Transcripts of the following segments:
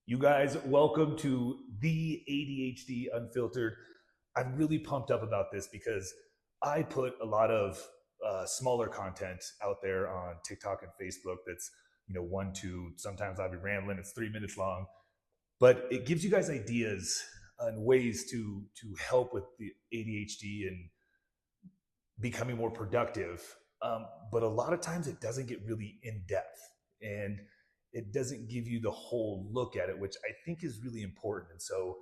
You guys, welcome to the ADHD Unfiltered. I'm really pumped up about this because I put a lot of smaller content out there on TikTok and Facebook that's, 1, 2, sometimes I'll be rambling, it's 3 minutes long, but it gives you guys ideas and ways to help with the ADHD and becoming more productive. But a lot of times it doesn't get really in depth and it doesn't give you the whole look at it, which I think is really important. And so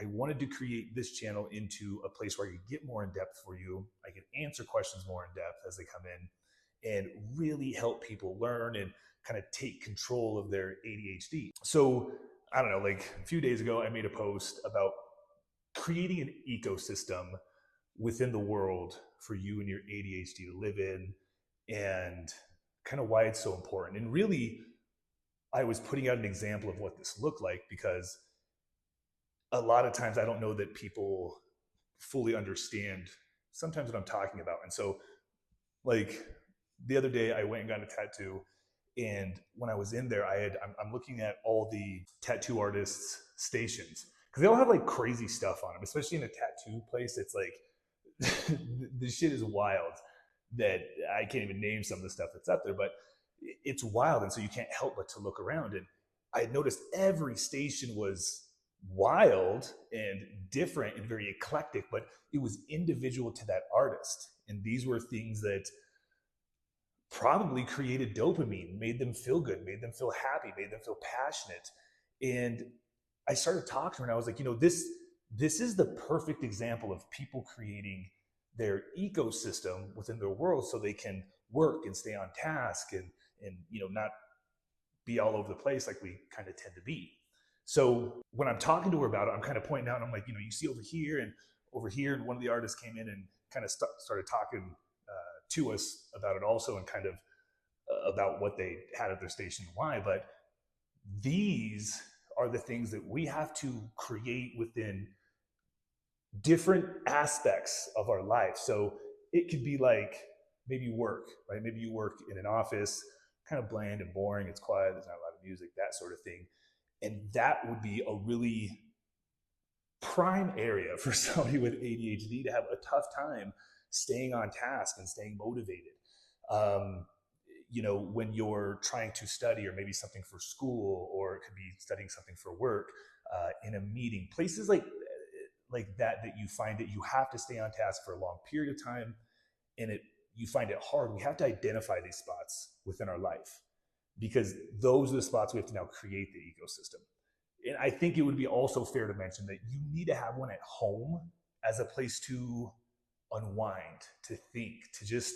I wanted to create this channel into a place where I could get more in depth for you. I can answer questions more in depth as they come in and really help people learn and kind of take control of their ADHD. So I don't know, like a few days ago, I made a post about creating an ecosystem within the world for you and your ADHD to live in and kind of why it's so important. And really, I was putting out an example of what this looked like because a lot of times I don't know that people fully understand sometimes what I'm talking about. And so, like the other day, I went and got a tattoo. And when I was in there, I'm looking at all the tattoo artists' stations because they all have like crazy stuff on them, especially in a tattoo place. It's like the shit is wild that I can't even name some of the stuff that's up there, but it's wild. And so you can't help but to look around. And I noticed every station was wild and different and very eclectic, but it was individual to that artist. And these were things that probably created dopamine, made them feel good, made them feel happy, made them feel passionate. And I started talking to her and I was like, this is the perfect example of people creating their ecosystem within their world so they can work and stay on task and not be all over the place like we kind of tend to be. So when I'm talking to her about it, I'm kind of pointing out, and I'm like, you see over here, and one of the artists came in and kind of started talking to us about it also, and kind of about what they had at their station and why. But these are the things that we have to create within different aspects of our life. So it could be like maybe work, right? Maybe you work in an office, kind of bland and boring. It's quiet. There's not a lot of music, that sort of thing. And that would be a really prime area for somebody with ADHD to have a tough time staying on task and staying motivated. Um, when you're trying to study or maybe something for school, or it could be studying something for work, in a meeting, places like that you find that you have to stay on task for a long period of time and you find it hard. We have to identify these spots within our life because those are the spots we have to now create the ecosystem. And I think it would be also fair to mention that you need to have one at home as a place to unwind, to think, to just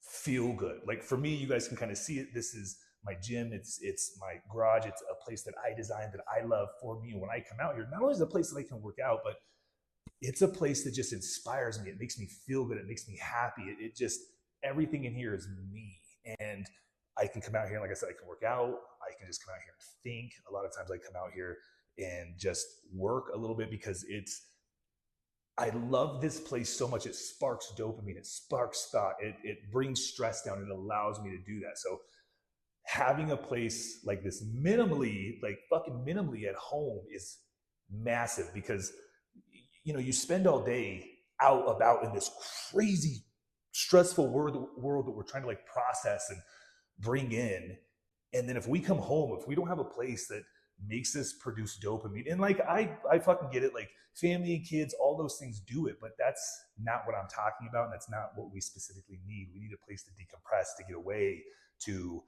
feel good. Like for me, you guys can kind of see it. This is my gym. It's my garage. It's a place that I designed that I love for me. And when I come out here, not only is it a place that I can work out, but it's a place that just inspires me. It makes me feel good. It makes me happy. It just, everything in here is me. And I can come out here, and like I said, I can work out. I can just come out here and think. A lot of times I come out here and just work a little bit because I love this place so much. It sparks dopamine. It sparks thought. It brings stress down. It allows me to do that. So having a place like this minimally, like fucking minimally at home is massive because, you spend all day out about in this crazy, stressful world that we're trying to like process and bring in. And then if we come home, if we don't have a place that makes us produce dopamine, and like I fucking get it, like family and kids, all those things do it, but that's not what I'm talking about, and that's not what we specifically need. We need a place to decompress, to get away, to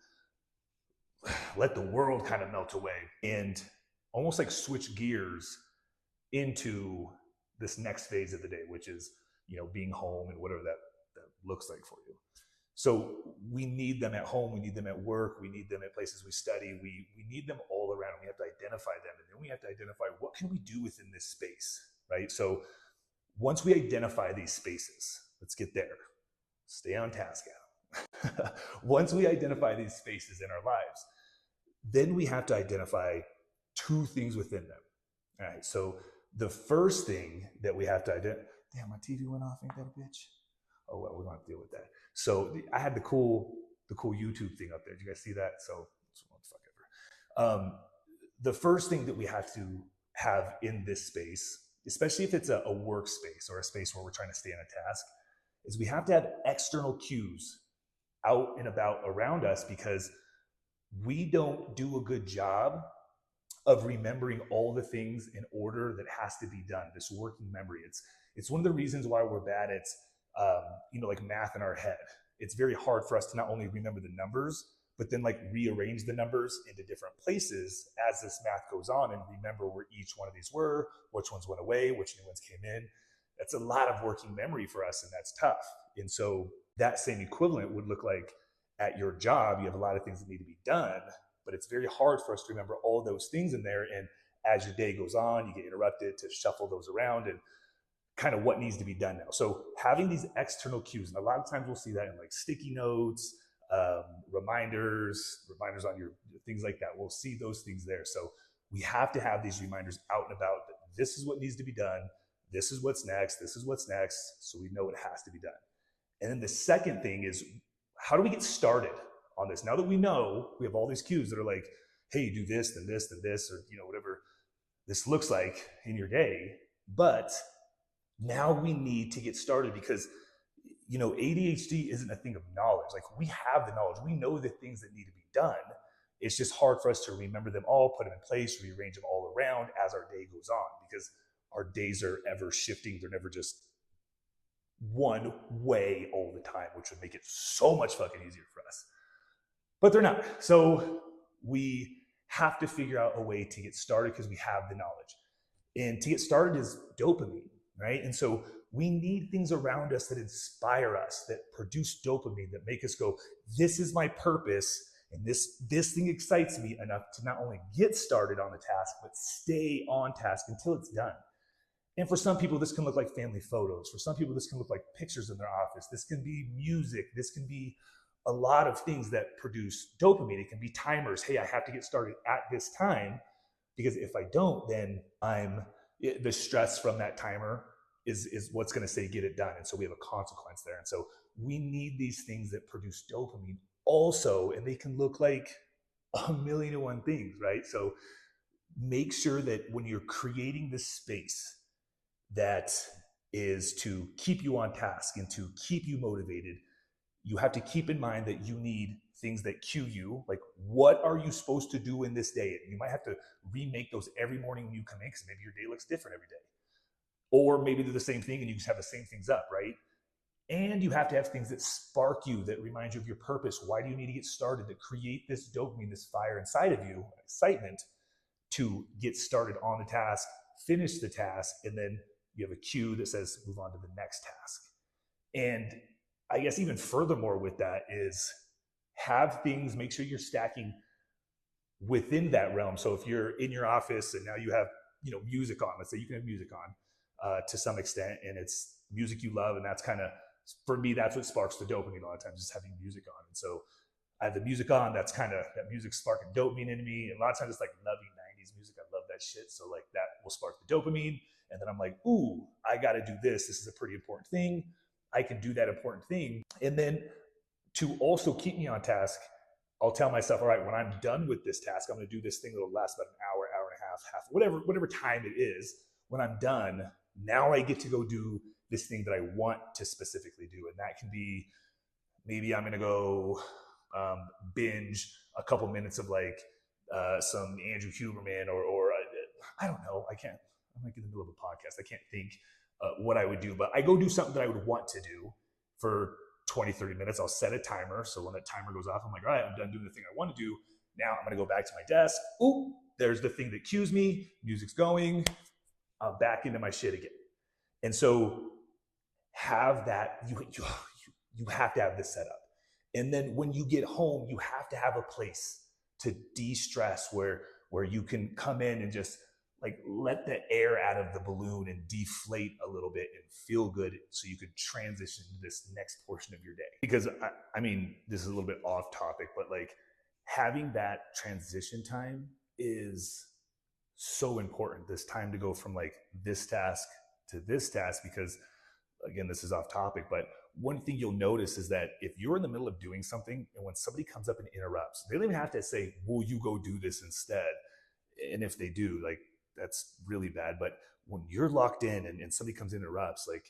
let the world kind of melt away and almost like switch gears into this next phase of the day, which is being home and whatever that looks like for you. So we need them at home, we need them at work, we need them at places we study, we need them all around. We have to identify them, and then we have to identify what can we do within this space, right? So once we identify these spaces, let's get there. Stay on task, Adam. Once we identify these spaces in our lives, then we have to identify two things within them. All right, so the first thing that we have to identify, damn, my TV went off, ain't that a bitch? Oh well, we don't have to deal with that. So I had the cool YouTube thing up there. Did you guys see that? So what the fuck ever. the first thing that we have to have in this space, especially if it's a workspace or a space where we're trying to stay on a task, is we have to have external cues out and about around us, because we don't do a good job of remembering all the things in order that has to be done. This working memory. It's one of the reasons why we're bad at like math in our head. It's very hard for us to not only remember the numbers, but then like rearrange the numbers into different places as this math goes on and remember where each one of these were, which ones went away, which new ones came in. That's a lot of working memory for us, and that's tough. And so that same equivalent would look like at your job, you have a lot of things that need to be done, but it's very hard for us to remember all those things in there. And as your day goes on, you get interrupted to shuffle those around and kind of what needs to be done now. So having these external cues, and a lot of times we'll see that in like sticky notes, reminders on your things like that. We'll see those things there. So we have to have these reminders out and about that this is what needs to be done. This is what's next. This is what's next. So we know it has to be done. And then the second thing is, how do we get started on this? Now that we know, we have all these cues that are like, hey, do this, then this, then this, or whatever this looks like in your day. But now we need to get started, because ADHD isn't a thing of knowledge. Like, we have the knowledge. We know the things that need to be done. It's just hard for us to remember them all, put them in place, rearrange them all around as our day goes on, because our days are ever shifting. They're never just one way all the time, which would make it so much fucking easier for us. But they're not. So we have to figure out a way to get started, because we have the knowledge. And to get started is dopamine, right? And so we need things around us that inspire us, that produce dopamine, that make us go, this is my purpose, and this thing excites me enough to not only get started on the task, but stay on task until it's done. And for some people, this can look like family photos. For some people, this can look like pictures in their office. This can be music. This can be a lot of things that produce dopamine. It can be timers. Hey, I have to get started at this time, because if I don't, then the stress from that timer is what's going to say get it done. And so we have a consequence there. And so we need these things that produce dopamine also, and they can look like a million and one things, right? So make sure that when you're creating this space that is to keep you on task and to keep you motivated, you have to keep in mind that you need things that cue you. Like, what are you supposed to do in this day? You might have to remake those every morning when you come in, because maybe your day looks different every day. Or maybe they're the same thing and you just have the same things up, right? And you have to have things that spark you, that remind you of your purpose. Why do you need to get started? That create this dopamine, this fire inside of you, excitement to get started on the task, finish the task, and then you have a cue that says move on to the next task. And I guess even furthermore with that is have things, make sure you're stacking within that realm. So if you're in your office and now you have music on, let's say you can have music on to some extent, and it's music you love, and that's kind of, for me, that's what sparks the dopamine a lot of times, is having music on. And so I have the music on, that's kind of, that music sparking dopamine in me. And a lot of times it's like loving 90s music. I love that shit. So like that will spark the dopamine. And then I'm like, ooh, I got to do this. This is a pretty important thing. I can do that important thing. And then to also keep me on task, I'll tell myself, all right, when I'm done with this task, I'm going to do this thing that'll last about an hour, hour and a half, whatever time it is. When I'm done, now I get to go do this thing that I want to specifically do. And that can be, maybe I'm going to go binge a couple minutes of like some Andrew Huberman or I don't know. I'm like in the middle of a podcast. I can't think what I would do, but I go do something that I would want to do for 20, 30 minutes. I'll set a timer. So when that timer goes off, I'm like, all right, I'm done doing the thing I want to do. Now I'm going to go back to my desk. Ooh, there's the thing that cues me. Music's going. I'm back into my shit again. And so have that, you have to have this set up. And then when you get home, you have to have a place to de-stress where you can come in and just like let the air out of the balloon and deflate a little bit and feel good, so you could transition to this next portion of your day. Because I mean, this is a little bit off topic, but like having that transition time is so important. This time to go from like this task to this task, because again, this is off topic, but one thing you'll notice is that if you're in the middle of doing something and when somebody comes up and interrupts, they don't even have to say, will you go do this instead? And if they do, like, that's really bad. But when you're locked in and somebody comes in and interrupts, like,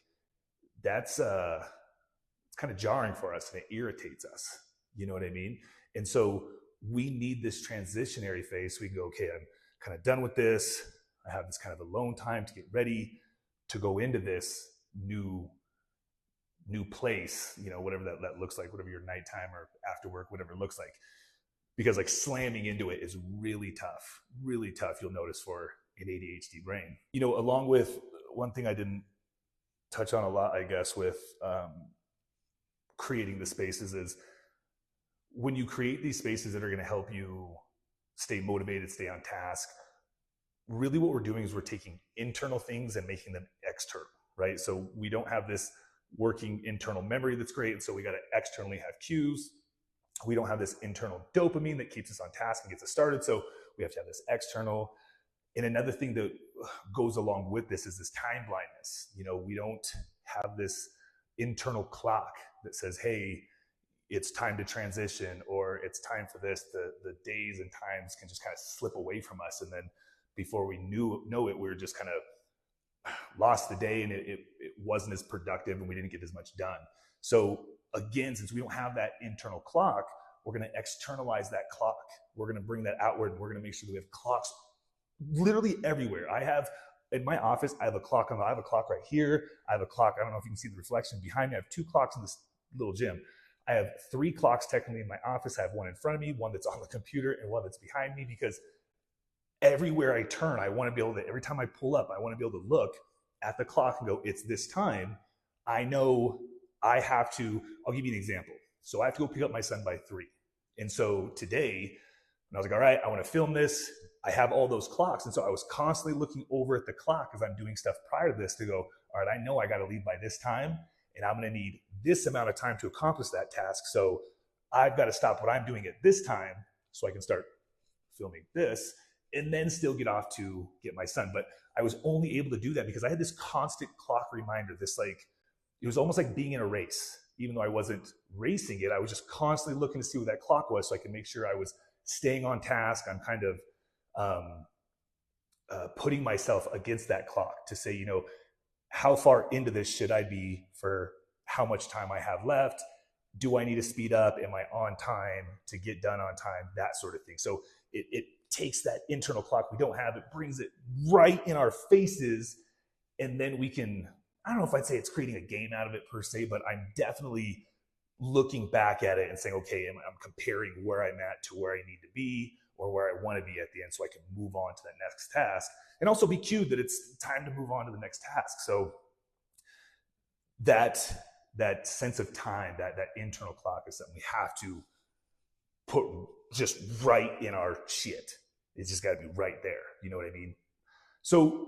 that's it's kind of jarring for us and it irritates us. You know what I mean? And so we need this transitionary phase so we can go, okay, I'm kind of done with this. I have this kind of alone time to get ready to go into this new place, whatever that looks like, whatever your nighttime or after work, whatever it looks like. Because like slamming into it is really tough, you'll notice, for an ADHD brain. Along with one thing I didn't touch on a lot, I guess, with creating the spaces is when you create these spaces that are going to help you stay motivated, stay on task, really what we're doing is we're taking internal things and making them external, right? So we don't have this working internal memory that's great, and so we got to externally have cues. We don't have this internal dopamine that keeps us on task and gets us started, so we have to have this external. And another thing that goes along with this is this time blindness. We don't have this internal clock that says, hey, it's time to transition, or it's time for this. The days and times can just kind of slip away from us, and then before we know it, we were just kind of lost the day, and it wasn't as productive, and we didn't get as much done. So again, since we don't have that internal clock, we're going to externalize that clock. We're going to bring that outward, and we're going to make sure that we have clocks literally everywhere. In my office, I have a clock I have a clock right here. I have a clock. I don't know if you can see the reflection behind me. I have 2 clocks in this little gym. I have 3 clocks technically in my office. I have one in front of me, one that's on the computer, and one that's behind me, because everywhere I turn, I want to be able to, every time I pull up, I want to be able to look at the clock and go, it's this time. I know I have to, I'll give you an example. So I have to go pick up my son by 3. And so today, and I was like, all right, I want to film this. I have all those clocks. And so I was constantly looking over at the clock as I'm doing stuff prior to this to go, all right, I know I got to leave by this time, and I'm going to need this amount of time to accomplish that task. So I've got to stop what I'm doing at this time so I can start filming this and then still get off to get my son. But I was only able to do that because I had this constant clock reminder, it was almost like being in a race. Even though I wasn't racing it, I was just constantly looking to see what that clock was so I could make sure I was staying on task. I'm kind of putting myself against that clock to say, how far into this should I be for how much time I have left? Do I need to speed up? Am I on time to get done on time? That sort of thing. So it takes that internal clock we don't have, it brings it right in our faces, and then we can, I don't know if I'd say it's creating a game out of it per se, but I'm definitely looking back at it and saying, okay, I'm comparing where I'm at to where I need to be or where I want to be at the end so I can move on to that next task, and also be cued that it's time to move on to the next task. So that sense of time, that internal clock is something we have to put just right in our shit. It's just got to be right there. You know what I mean? So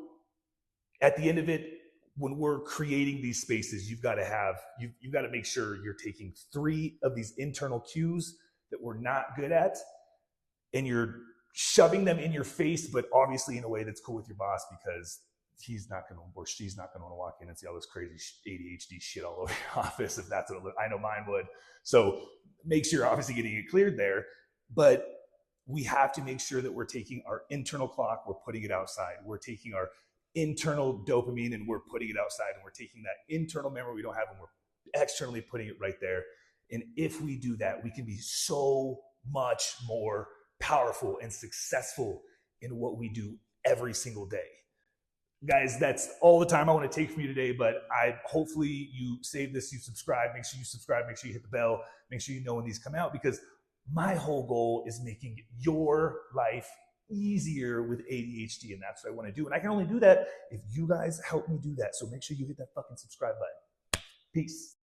at the end of it, when we're creating these spaces, you've got to make sure you're taking 3 of these internal cues that we're not good at, and you're shoving them in your face, but obviously in a way that's cool with your boss, because he's not going to, or she's not going to want to walk in and see all this crazy ADHD shit all over your office. If that's what I know mine would. So make sure you're obviously getting it cleared there, but we have to make sure that we're taking our internal clock, we're putting it outside. We're taking our internal dopamine and we're putting it outside, and we're taking that internal memory we don't have and we're externally putting it right there. And if we do that, we can be so much more powerful and successful in what we do every single day. Guys, that's all the time I want to take from you today, but hopefully you save this, you subscribe, make sure you subscribe, make sure you hit the bell, make sure you know when these come out, because my whole goal is making your life easier with ADHD, and that's what I want to do. And I can only do that if you guys help me do that. So make sure you hit that fucking subscribe button. Peace.